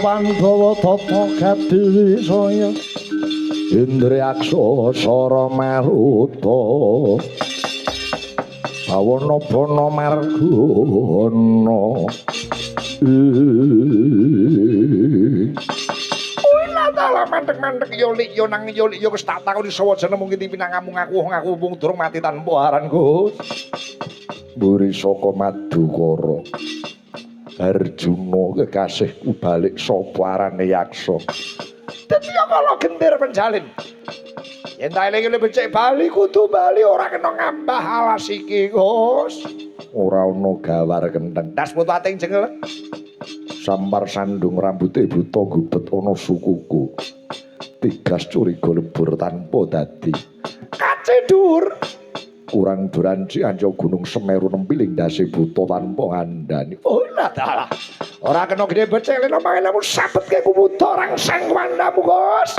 Pandhawa tata kadhe saya Indriaksa sara maruta bawana bana margana mandek-mandek yolik yo nang yolik yo wis tak takoni sawajana mung iki pinangamung aku mung durung mati tanpa aran Gus mburi saka Madukara Arjuna kekasihku balik sapa arane Yaksa. Dadi kala gendir penjalin. Yen ta eling becik bali kudu bali ora kena ngambah alas iki, Gus. Ora ana gawar kenteng. Das foto ating jengel. Sampar sandung rambuté buta gubet ana sukuku. Tigas curiga lebur tanpa dadi. Kace dhuwur. Kurang duranci anjo gunung Semeru nempiling dasi buta tanpa ngandani. Oh lah ora kena gede becek leno mangenamu sabet ke kubuta rangsang wandamu Gus.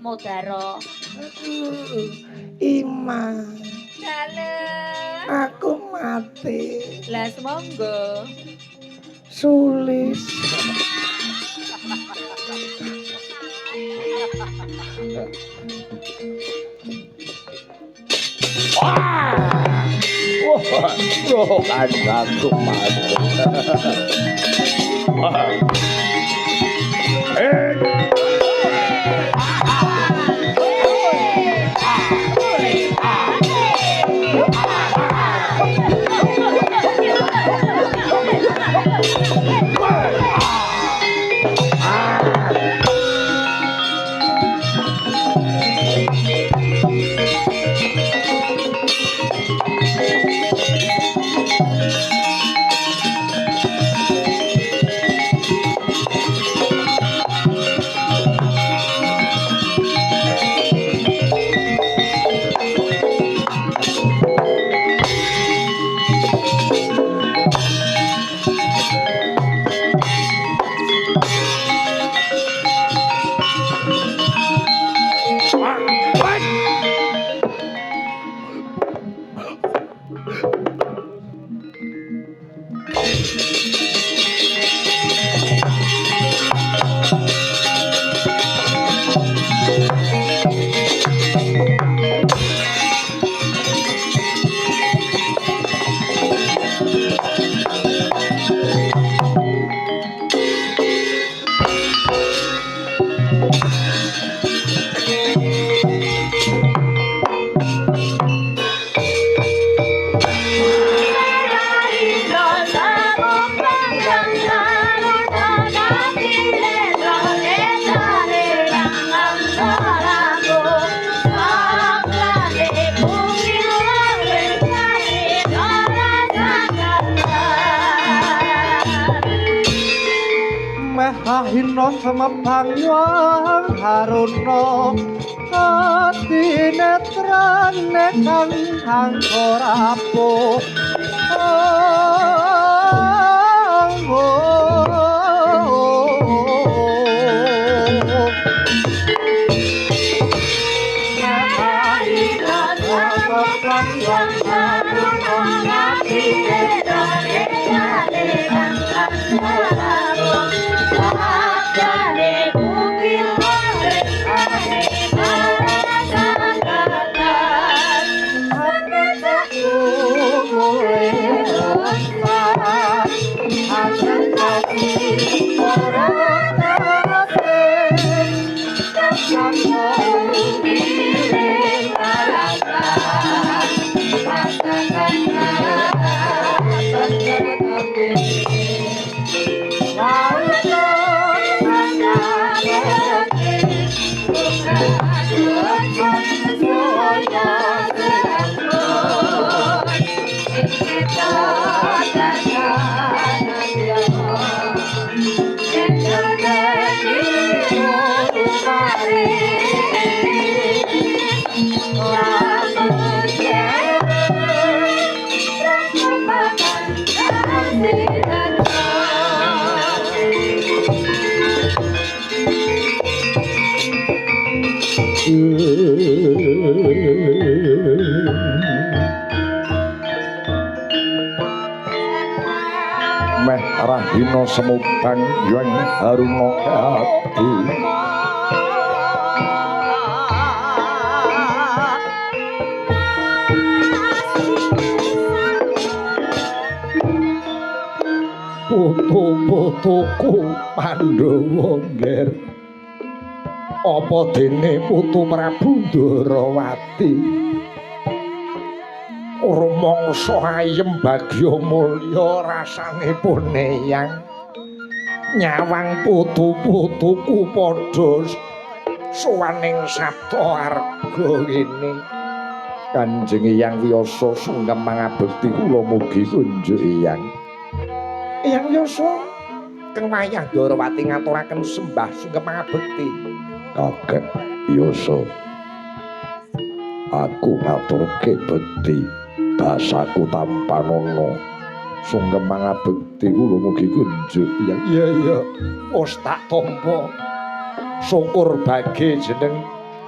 Modaro. Ima. Dalem. Aku mati. Lah semonggo. Sulis. Wah, kan aku mati. Ahino semepangwang haruno ati netrane kang angkorapo meh rahina semubang yang haruna ati putu-putuku Pandhawa ngger apa dene putu Prabu Ndarawati rumangsa ayem bagya mulya rasanipun eyang nyawang putu-putuku padha suwaning sabta arga kene Kanjeng Eyang Wyasa sungkem mangabekti kula mugi kunjuk eyang Eyang Wyasa keng wayah Ndarawati ngaturaken sembah sungkem mangabekti Kakek Wyasa aku ngaturke bekti basaku tanpa nono sungkem mangabekti kula mugi kunjuk iya wis tak tampa syukur bage jeneng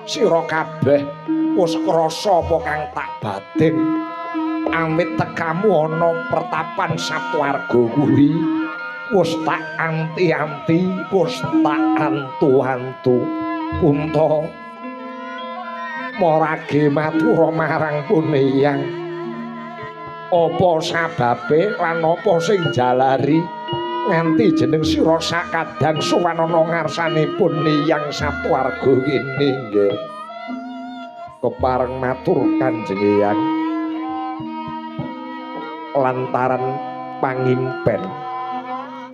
sira kabeh wis krasa apa kang tak batin amit tekamu ana pertapan Saptawarga kuwi wis tak anti-anti wis tak antu-antu punta marage matura marang Puneyang apa sababe lan apa sing jalari nganti jeneng sira sakadang sowan ana ngarsanipun Hyang Saptwarga kene nggih. Kepareng matur Kanjeng Hyang lantaran pangimpen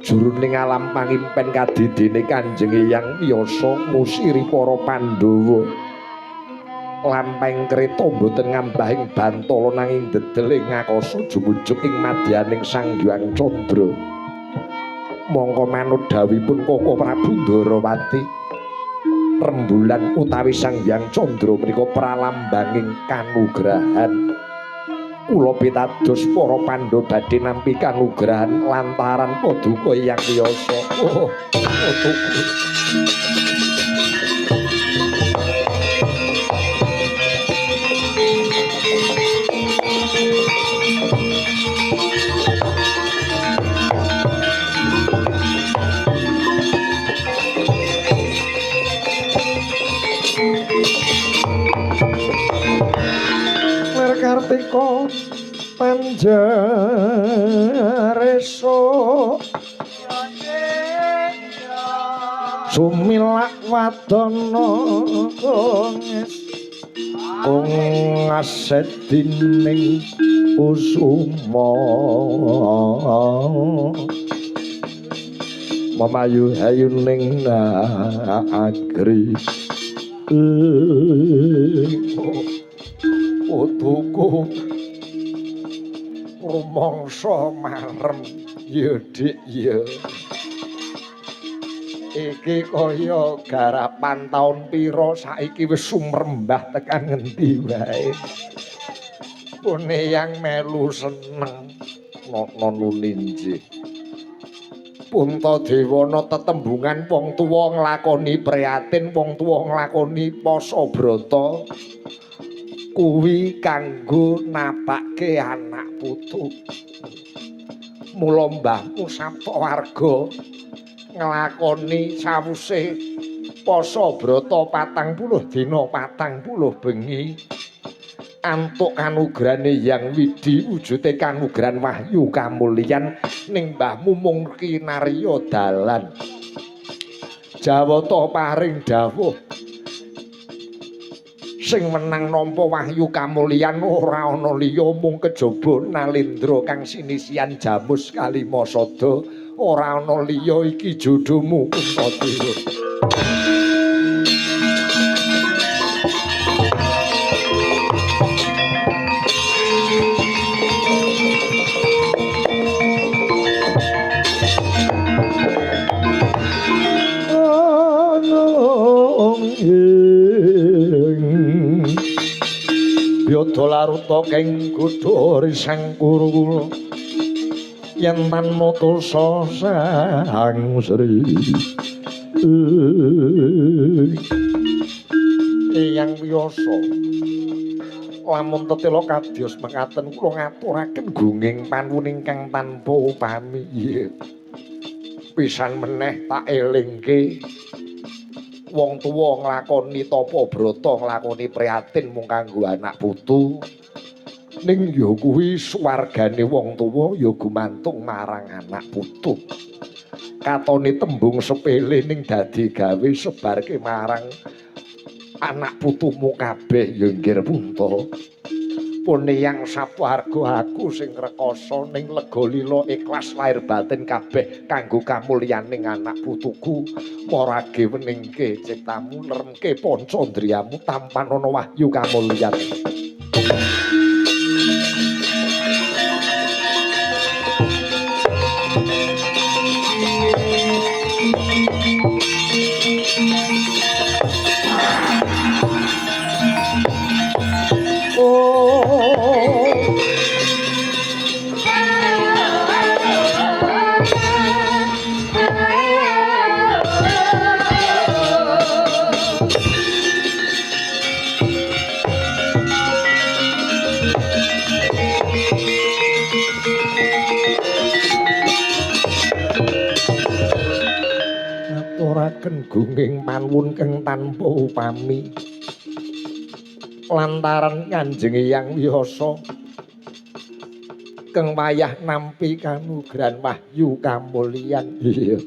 juruning alam pangimpen kadidene Kanjeng Hyang Wiyasa ngusiri para Pandhawa lampahing kreta boten ngambahing bantala nanging dedeling ngakasa jumujug ing madyaning Sang Hyang Candra. Mongko manut dawuhipun Koko Prabu Ndarawati, rembulan utawi Sang Hyang Candra menika pralambanging kanugrahan. Kula pitados para Pandhawa badhe nampi kanugrahan lantaran paduka Hyang Wiyasa. Oh, Kartika Panjaresa Sumilak Wadana Kongas sedining kusuma mamayu hayuning agri putuku rumangsa marem ya dik ya iki kaya garapan taun pira saiki wis sumrembah tekan ngendi wae pune yang melu seneng nono ninji Puntadewana tetembungan wong tuwa nglakoni prihatin wong tuwa nglakoni pasa brata kuwi kanggo napake anak putu. Mula mbahmu Saptawarga nglakoni sawuse pasa brata 40 dina 40 bengi antuk kanugrahane Hyang Widi wujude kanugrahan wahyu kamulyan ning mbahmu mung kinarya dalan. Jawata paring dawuh sing menang nampa wahyu kamulyan ora ana liya mung kejaba Nalendra kang sinisian Jamus Kalimasada ora ana liya iki jodohmu Kuntadewa. Yodha laruta keng kutha risang kuru yen tan matosa sang sri Hyang Wiyasa lamun tetela kadyos mekaten kula ngaturaken gunging panuwun ingkang tanpa upami pisan meneh tak elingke wong tuwa nglakoni tapa brata nglakoni prihatin mung kanggo anak putu ning ya kuwi swargane wong tuwa ya gumantung marang anak putu katone tembung sepele ning dadi gawe sebarke marang anak putumu kabeh ya nggih Punta pune Hyang Saptwarga aku sing rekoso ning lega lila ikhlas lahir batin kabeh kanggo kamulyaning anak putuku marage weningke ciptamu leremke pancandriyamu tampan ana wahyu kamulyan. Ngaturaken gunging panuwun kang tanpa upami lantaran Kanjeng Hyang Wiyasa keng wayah nampi kanugrahan wahyu kamulyan. Iya.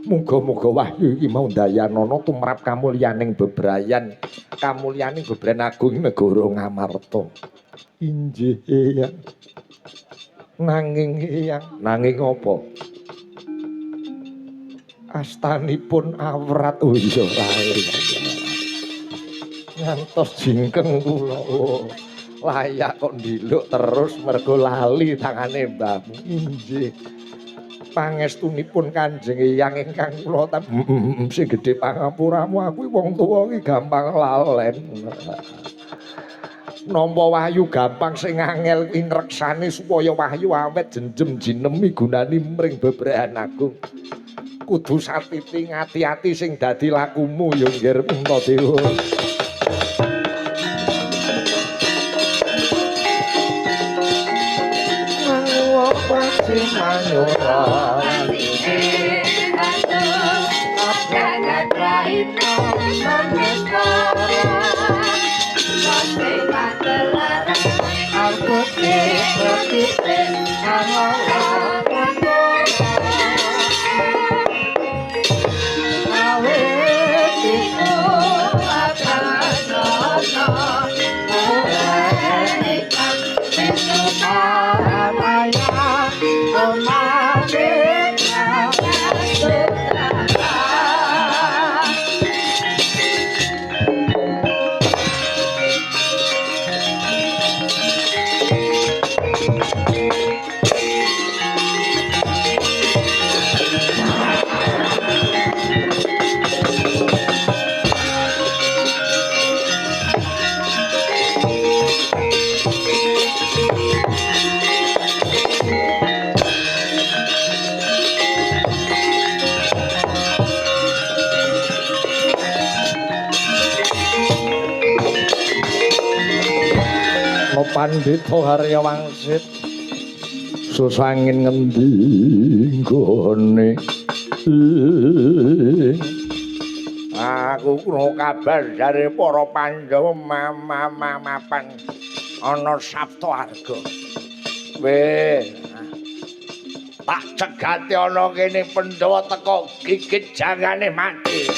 Muga-muga wahyu iki mau dayanana tumrap kamulyaning bebrayan, kamulyaning bebrayan agung negara Ngamarta. Injih Eyang. Nanging apa? Astanipun awrat. Oh iya lali. Ngantos jingkeng kula. Oh, layak kok ndiluk terus mergo lali tangane mbahmu. Injih. Pangestunipun Kanjeng Eyang ingkang kula sing gedhe pangapuramu aku wong tuwa iki gampang lalen. Nampa wahyu gampang sing angel kuwi ngreksani supaya wahyu awet jenjem jinemi gunani mring bebrayan agung. Kudu satiti ngati-ati sing dadi lakumu ya nggih Puntadewa. Manyura Jangan raino Maneskara Sampai matelara aku tipe Pandhita Harya Wangsit susangin ngendi nggone aku krungu kabar dari para Pandhawa mapan ana Saptawarga weh tak cegati ana kene Pandhawa teka gigit jangane mati.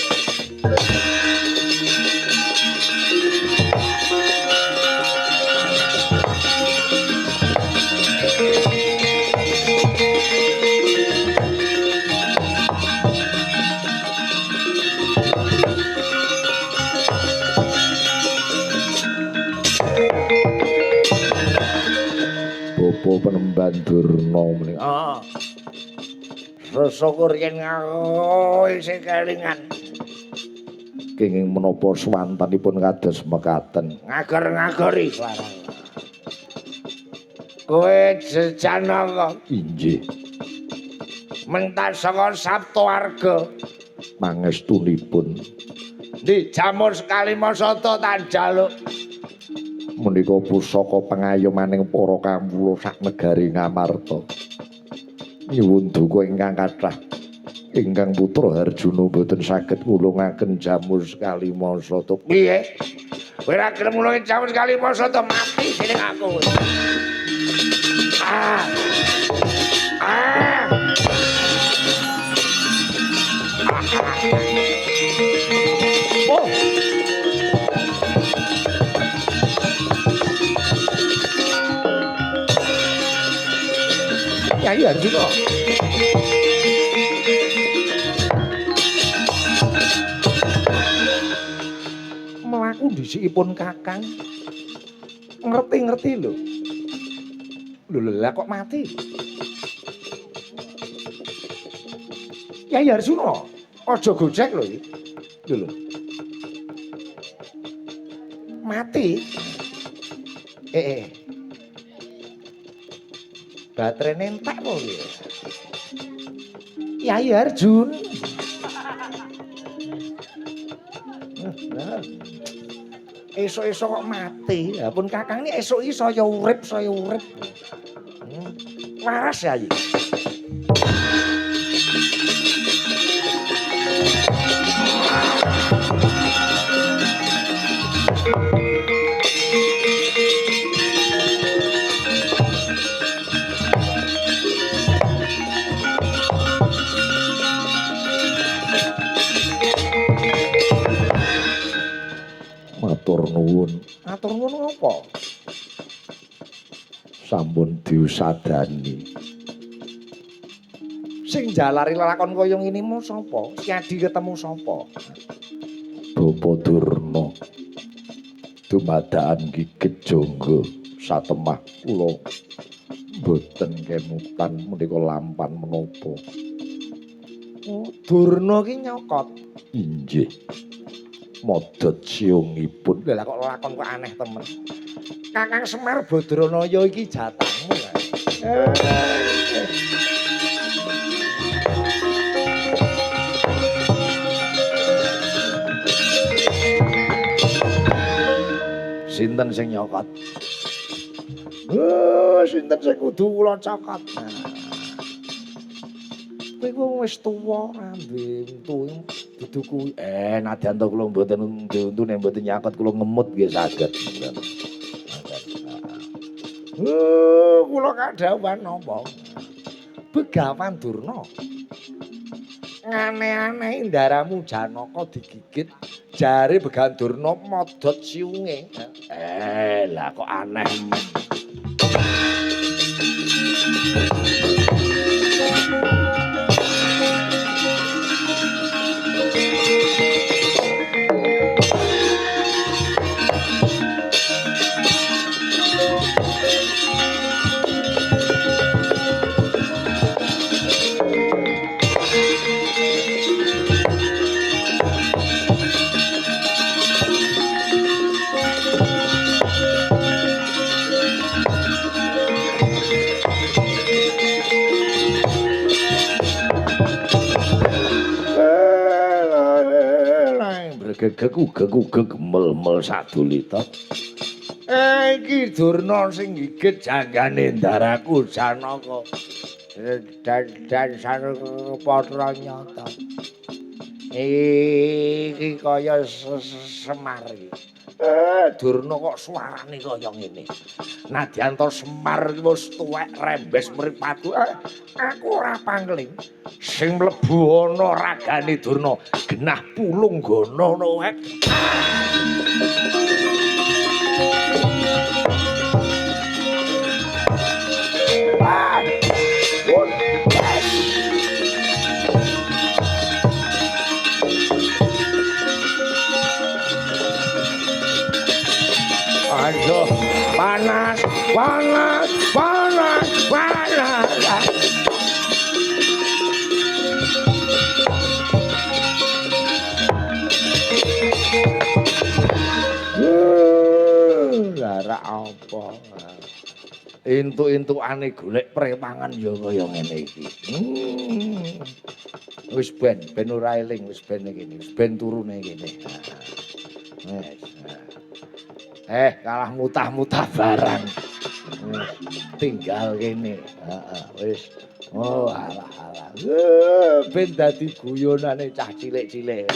Bapa Penemban Durna menika. Sesyukur yen ngakoe sing kelingan. Kenging menapa swantanipun kados mekaten. Ngager-ngageri larang. Kowe Janaka. Injih. Mentas saka Saptawarga. Mangestunipun. Di jamur sekali masata tak jaluk. Menika pusaka pengayomaning para kawula sak negari Ngamarta. Nyuwun duka ingkang kathah. Ingkang putra Harjuna boten saged ngulungaken jamur sekali masata. Piye? Kowe ora gelem ngulungi jamur sekali masata mati dening aku. Oh. Kyai Arjuna. Mlaku dhisikipun Kakang. Ngerti-ngerti lho. Lho lah kok mati? Kyai Arjuna, aja gojek lho iki. Lho. Mati. Baterene entek kok iki. Kyai Arjun. Esuk-esuk kok mati. Ya pun Kakang ini esuk iki saya urip. Waras ya iki. Matur nuwun. Matur nuwun apa? Sampun diusadani. Sing jalari lakon kaya ngene mu sapa? Si Adi ketemu sapa? Bapa Durna. Dumadakan gigit jangga satemah kula boten kemutan menika lampan menapa. Oh, Durna ki nyokot. Inggih. Modot siungipun. Lha kok lakon kok aneh temen. Kakang Semar Badranaya iki jatahmu. Sinten sing nyokot? Sinten sing kudu kula cokot? Kowe ku wis tuwa ora duwe untu. Dudu kuwi nadyan to kula mboten duwe untu nek mboten nyakot kula ngemut nggih saged. Kula kadhawuhan napa? Begawan Durna. Ngane-ane ndaramu Janaka digigit. Jare Begawan Durna modot siunge. Lah kok aneh. Gegek mel-mel sadulita. Iki Durna sing gigit janggane ndaraku Janaka. Dan sarupatra nyata. Iki kaya Semar iki. Durna kok suarane kaya ngene. Nadyan to Semar wis tuwek rembes mripatu. Aku ora pangling. Sing mlebu ana ragane Durna genah pulung gana wek. Aduh, panas, panas, panas, panas. Lara apa? Entuk-entukane golek premangan ya kaya ngene iki. Wis ben ora eling, wis ben kene, wis ben turune kene. Wis. Kalah mutah-mutah barang. Tinggal kene. Wis. Oh, alah. Ben dadi guyonane cah cilik-cilik.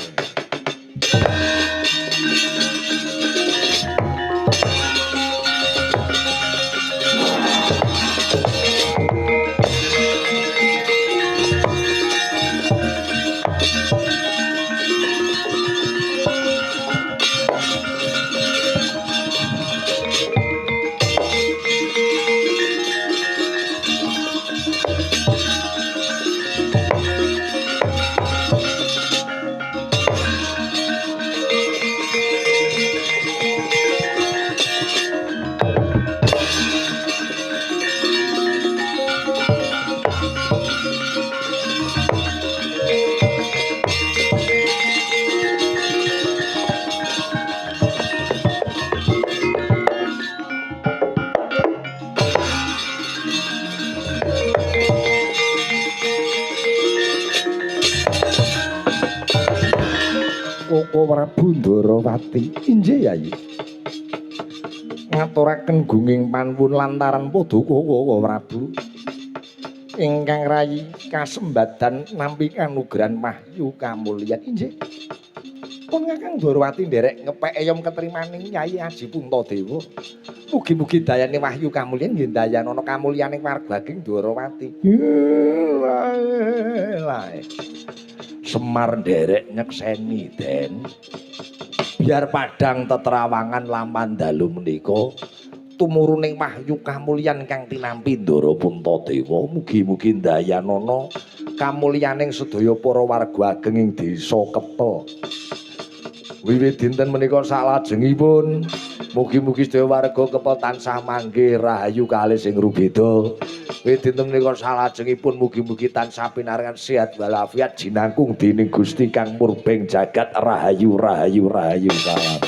Koko Prabu Ndarawati. Inggih Yayi. Ngaturaken gunging panuwun lantaran padha Koko Prabu ingkang rayi kasembadan nampi kanugrahan mahyu kamulyan. Inggih. Pun Kakang Ndarawati nderek ngepek eyom ketrimaning Nyai Aji Puntadewa. Mugi-mugi dayane wahyu kamulyan nggih dayanana kamulyaning warga Ageng Ndarawati. Semar nderek nyekseni Den. Biar padang teterawangan laman dalu menika tumuruning wahyu kamulyan kang tinampi Ndara Puntadewa mugi-mugi ndayanana kamulyaning sedaya para warga ageng ing desa Kepel. Wiwit dinten menika salajengipun mugi-mugi sedaya warga Kepel tansah manggih rahayu kalih sing rubeda. Wiwit dinten menika salajengipun mugi-mugi tansah pinaringan sehat walafiat jinangkung dening Gusti Kang Murbeng jagat rahayu rahayu rahayu salam.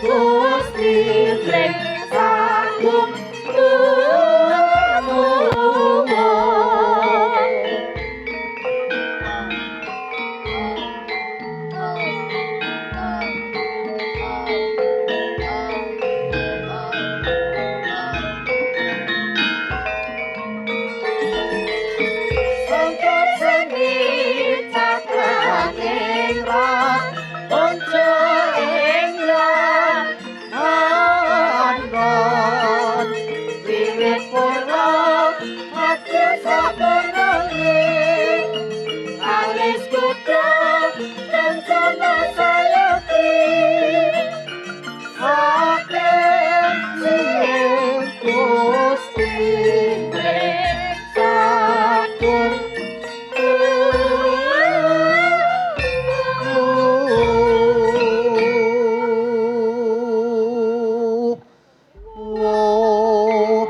Gusti